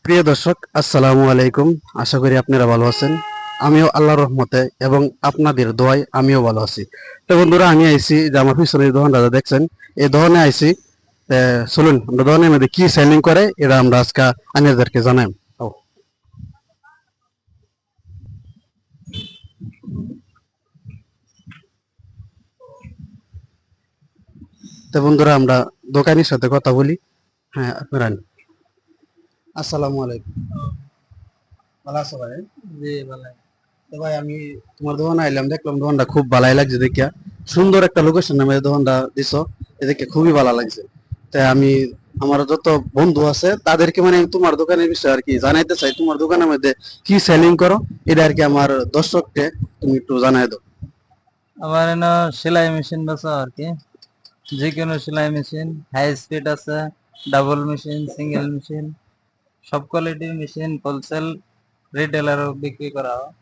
প্রিয় দর্শক, আসসালামু আলাইকুম। আশা করি আপনারা ভালো আছেন। আমিও আল্লাহর রহমতে এবং আপনাদের দোয়ায় আমিও ভালো আছি। তো বন্ধুরা, আমি আইছি যে আমার পিছনে এই দোকানটা দেখছেন, এই দোকানে আইছি। চলুন আমরা দোকানের মধ্যে কি সেলিং করে এটা আমরা আজকে আপনাদেরকে জানাই। ও, তো বন্ধুরা, আমরা দোকানির সাথে কথা বলি। হ্যাঁ, আপনারা আসসালামু আলাইকুম। ভালো আছো ভাই? জি ভালো। তো ভাই, আমি তোমার দোকানে আইলাম, দেখলাম দোকানটা খুব ভালোই লাগছে দেখিয়া। সুন্দর একটা লোকেশন নামে দোকানটা দিছো, এদিকে খুবই ভালো লাগছে। তাই আমি আমার যত বন্ধু আছে তাদেরকে মানে আমি তোমার দোকানের বিষয়ে আর কি জানাইতে চাই, তোমার দোকানের মধ্যে কি সেলিং করো এটা আর কি আমার দর্শককে তুমি একটু জানাই দাও। আমার এনে সেলাই মেশিন বেচা আর কি, যে কোনো সেলাই মেশিন, হাই স্পিড আছে, ডাবল মেশিন, সিঙ্গেল মেশিন, সব কোয়ালিটির মেশিন হোলসেল রিটেলারও বিক্রি করা হয়।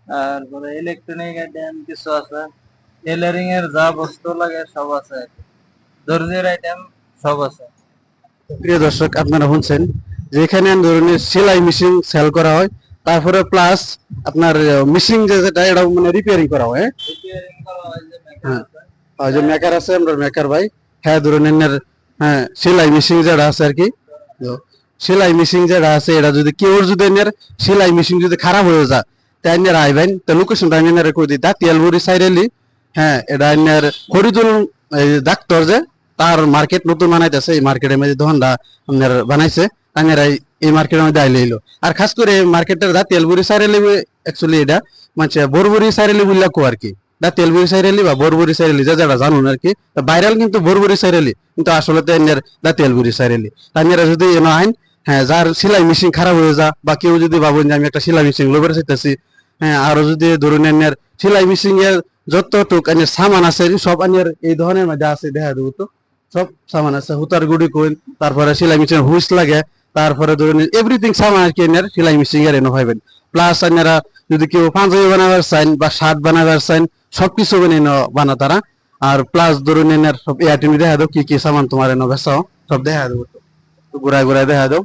তারপরে ইলেকট্রনিক আইটেম কিছু আছে, টেলারিং এর যা বস্তু লাগে সব আছে, দর্জির আইটেম সব আছে। প্রিয় দর্শক, আপনারা শুনছেন যে এখানে ধরনের সেলাই মেশিন সেল করা হয়, তারপরে প্লাস আপনার মেশিন যেটা এটা মানে রিপেয়ারিং করা হয়। রিপেয়ারিং করা হয়, যে মেকার হ্যাঁ, আছে। আর যে মেকার আছে, আমরা মেকার ভাই। হ্যাঁ, ধরনের হ্যাঁ সেলাই মেশিন যেটা আছে আর কি, তো সেলাই মেশিন যেটা আছে এটা যদি কেউ যদি এনের সেলাই মেশিন যদি খারাপ হয়ে যায়, তাই এনের আইবেন তো লোকেশনটা আমি এনের করে দিই তেলবুড়ি সাইরেলি। হ্যাঁ, এটা এনের হরিদুল এই ডাক্তার যে তার মার্কেট নতুন বানাইতেছে, এই মার্কেটের মধ্যে দোকানটা আপনার বানাইছে। আপনারা এই মার্কেটের মধ্যে আইলে এলো। আর খাস করে মার্কেটের দা তেলবুড়ি সাইরেলি অ্যাকচুয়ালি এটা মানে বরবুড়ি সাইরেলি বললে কো আর কি, দা তেলবুড়ি সাইরেলি বা বরবুড়ি সাইরেলি যে যেটা জানুন আর কি। ভাইরাল কিন্তু বরবুড়ি সাইরেলি, কিন্তু আসলে তো এনের দা তেলবুড়ি সাইরেলি। তাইনেরা যদি এনে আইন, হ্যাঁ, যার সেলাই মেশিন খারাপ হয়ে যা বা কেউ যদি ভাবেন যে আমি একটা সেলাই মেশিন লোবের চাইতেছি, হ্যাঁ, আরো যদি ধরুন এনের সেলাই মেশিন এর যতটুক এনের সামান আছে সব আনের এই ধরনের মধ্যে আছে, দেখা দেবো তো। সব সামান আছে, হুতার গুড়ি কইন, তারপরে সেলাই মেশিন হুইস লাগে, তারপরে ধরুন এভরিথিং সামান আর কি এনের সেলাই মেশিন এর এনে পাইবেন। প্লাস আপনারা যদি কেউ পাঞ্জাবি বানাবার চান বা শার্ট বানাবার চান, সবকিছু বানা তারা। আর প্লাস ধরুন এনের সব তুমি দেখা দাও কি কি সামান তোমার এনে বেসাও, সব দেখা দেবো তো। ঘুরায় ঘুরায় দেখা দাও।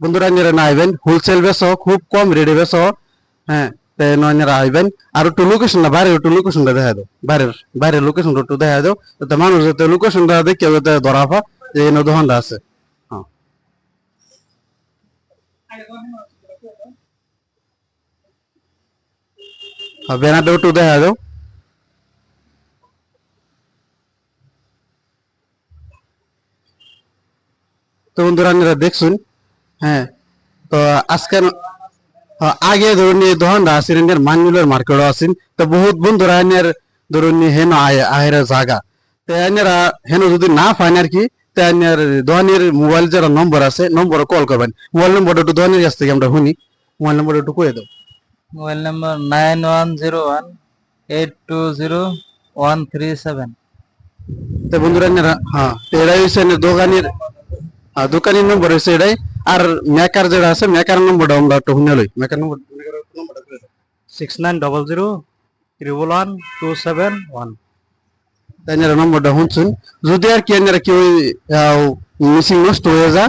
বন্ধুরা, এনারা না আইবেন, হোলসেল বেসো, খুব কম রেটে বেসো। হ্যাঁ, তাই এনারা আইবেন। আর একটু লোকেশন না বাইরে, একটু লোকেশনটা দেখা দাও, বাইরের বাইরের লোকেশনটা একটু দেখা দাও, যাতে মানুষ যাতে লোকেশনটা দেখে যাতে ধরা পা যে এই দোকানটা আছে। হ্যাঁ, ব্যানারটা একটু দেখা দাও। তো বন্ধুরা, আপনারা দেখছুন। হ্যাঁ, তো আজকে আগে ধরুন এই দোকানটা আছেন এর মানগুলোর মার্কেটও আছেন। তো বহুত বন্ধুরা এনের ধরুন হেন আহের জায়গা, তো এনারা হেন যদি না পান আর কি, তো এনের দোকানের মোবাইল যারা নম্বর আছে নম্বরে কল করবেন। মোবাইল নম্বরটা একটু দোকানের কাছ থেকে আমরা শুনি, মোবাইল নম্বরটা একটু কয়ে দাও। Mobile number 9101820137। তো বন্ধুরা, এনারা হ্যাঁ, তো এটাই হচ্ছে এনের দোকানের দোকানের নম্বর হচ্ছে এটাই। আর মেকার যেটা আছে মেকার নম্বরটা আমরা একটু শুনে লই, মেকার নম্বরটা কয়ে দাও। 6900 111 271। তাইনারা নম্বরটা শুনছেন। যদি আর কি আপনারা কেউ মিসিং নষ্ট হয়ে যা,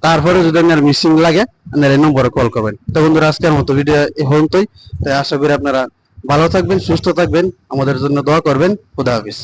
তারপরে যদি আপনার মিসিং লাগে আপনারা এই নম্বরে কল করবেন। তো বন্ধুরা, আজকের মতো ভিডিও এই পর্যন্তই। তাই আশা করি আপনারা ভালো থাকবেন, সুস্থ থাকবেন, আমাদের জন্য দোয়া করবেন। খুদা হাফিজ।